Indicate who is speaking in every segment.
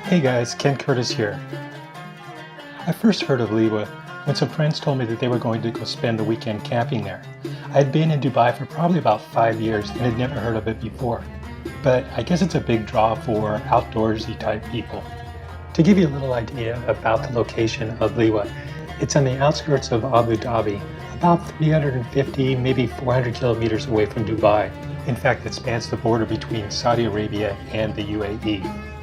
Speaker 1: Hey guys, Ken Curtis here. I first heard of Liwa when some friends told me that they were going to go spend the weekend camping there. I had been in Dubai for probably about 5 years and had never heard of it before, but I guess it's a big draw for outdoorsy type people. To give you a little idea about the location of Liwa, it's on the outskirts of Abu Dhabi, about 350, maybe 400 kilometers away from Dubai. In fact, it spans the border between Saudi Arabia and the UAE.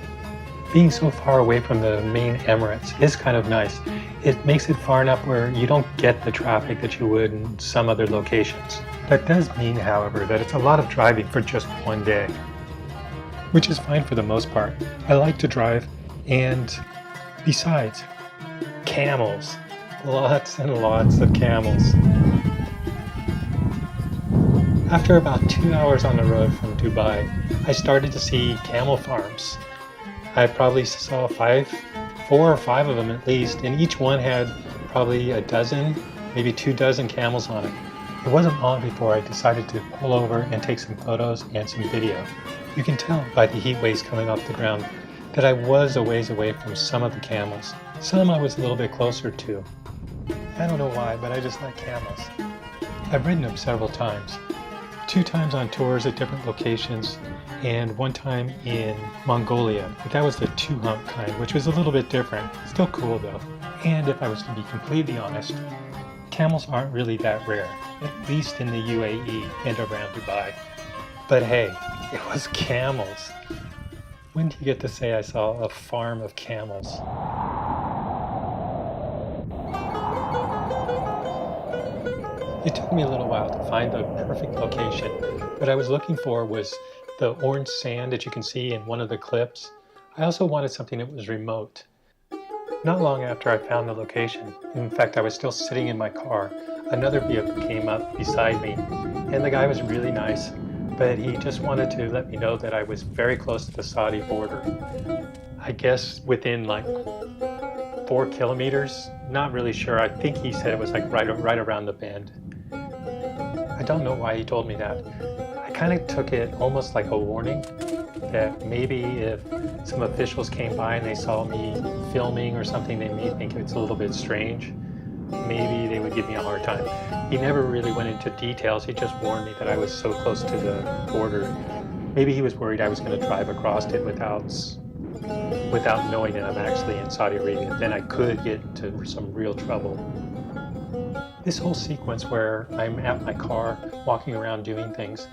Speaker 1: Being so far away from the main Emirates is kind of nice. It makes it far enough where you don't get the traffic that you would in some other locations. That does mean, however, that it's a lot of driving for just one day, which is fine for the most part. I like to drive, and besides, camels. Lots and lots of camels. After about 2 hours on the road from Dubai, I started to see camel farms. I probably saw 4 or 5 of them at least, and each one had probably a dozen, maybe 2 dozen camels on it. It wasn't long before I decided to pull over and take some photos and some video. You can tell by the heat waves coming off the ground that I was a ways away from some of the camels. Some I was a little bit closer to. I don't know why, but I just like camels. I've ridden them several times. 2 times on tours at different locations, and 1 time in Mongolia, but that was the 2-hump kind, which was a little bit different. Still cool though. And if I was to be completely honest, camels aren't really that rare, at least in the UAE and around Dubai. But hey, it was camels. When do you get to say I saw a farm of camels? It took me a little while to find the perfect location. What I was looking for was the orange sand that you can see in one of the clips. I also wanted something that was remote. Not long after I found the location, in fact I was still sitting in my car, another vehicle came up beside me, and the guy was really nice, but he just wanted to let me know that I was very close to the Saudi border. I guess within like 4 kilometers, not really sure. I think he said it was like right around the bend. I don't know why he told me that. I kind of took it almost like a warning that maybe if some officials came by and they saw me filming or something, they may think it's a little bit strange. Maybe they would give me a hard time. He never really went into details. He just warned me that I was so close to the border. Maybe he was worried I was going to drive across it without knowing that I'm actually in Saudi Arabia. Then I could get into some real trouble. This whole sequence where I'm at my car, walking around doing things,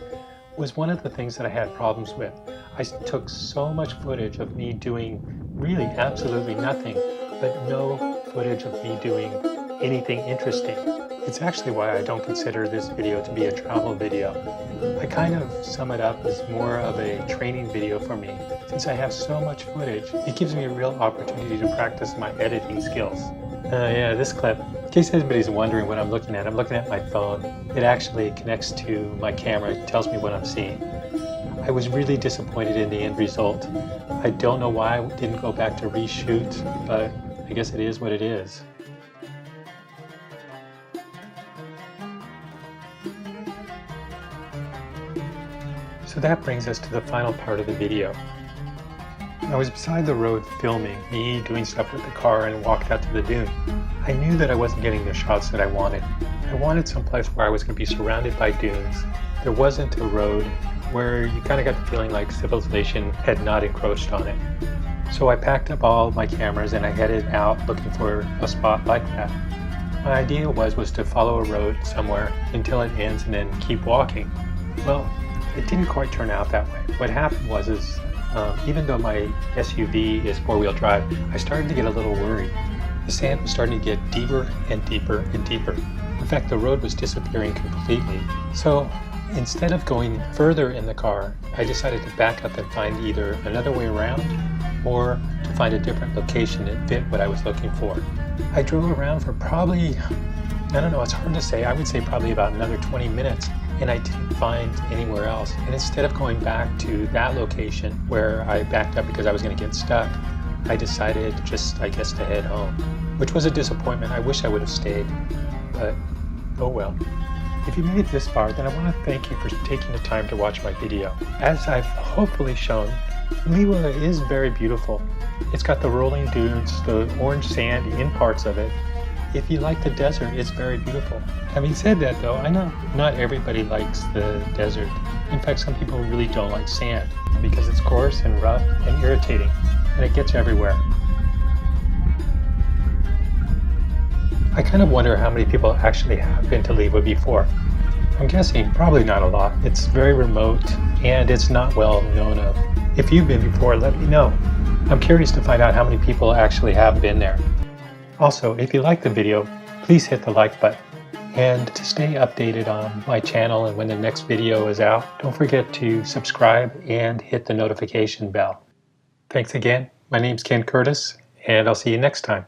Speaker 1: was one of the things that I had problems with. I took so much footage of me doing really absolutely nothing, but no footage of me doing anything interesting. It's actually why I don't consider this video to be a travel video. I kind of sum it up as more of a training video for me. Since I have so much footage, it gives me a real opportunity to practice my editing skills. Yeah, this clip, in case anybody's wondering what I'm looking at my phone. It actually connects to my camera, it tells me what I'm seeing. I was really disappointed in the end result. I don't know why I didn't go back to reshoot, but I guess it is what it is. So that brings us to the final part of the video. I was beside the road filming, me doing stuff with the car, and walked out to the dune. I knew that I wasn't getting the shots that I wanted. I wanted someplace where I was going to be surrounded by dunes. There wasn't a road where you kind of got the feeling like civilization had not encroached on it. So I packed up all my cameras and I headed out looking for a spot like that. My idea was to follow a road somewhere until it ends and then keep walking. Well, it didn't quite turn out that way. What happened was even though my SUV is 4-wheel drive, I started to get a little worried. The sand was starting to get deeper and deeper and deeper. In fact, the road was disappearing completely. So instead of going further in the car, I decided to back up and find either another way around or to find a different location that fit what I was looking for. I drove around for probably, I don't know, it's hard to say. I would say probably about another 20 minutes. And I didn't find anywhere else. And instead of going back to that location where I backed up because I was going to get stuck, I decided just, I guess, to head home, which was a disappointment. I wish I would have stayed, but oh well. If you made it this far, then I want to thank you for taking the time to watch my video. As I've hopefully shown, Liwa is very beautiful. It's got the rolling dunes, the orange sand in parts of it. If you like the desert, it's very beautiful. Having said that though, I know not everybody likes the desert. In fact, some people really don't like sand because it's coarse and rough and irritating, and it gets everywhere. I kind of wonder how many people actually have been to Liwa before. I'm guessing probably not a lot. It's very remote and it's not well known of. If you've been before, let me know. I'm curious to find out how many people actually have been there. Also, if you like the video, please hit the like button. And to stay updated on my channel and when the next video is out, don't forget to subscribe and hit the notification bell. Thanks again. My name's Ken Curtis, and I'll see you next time.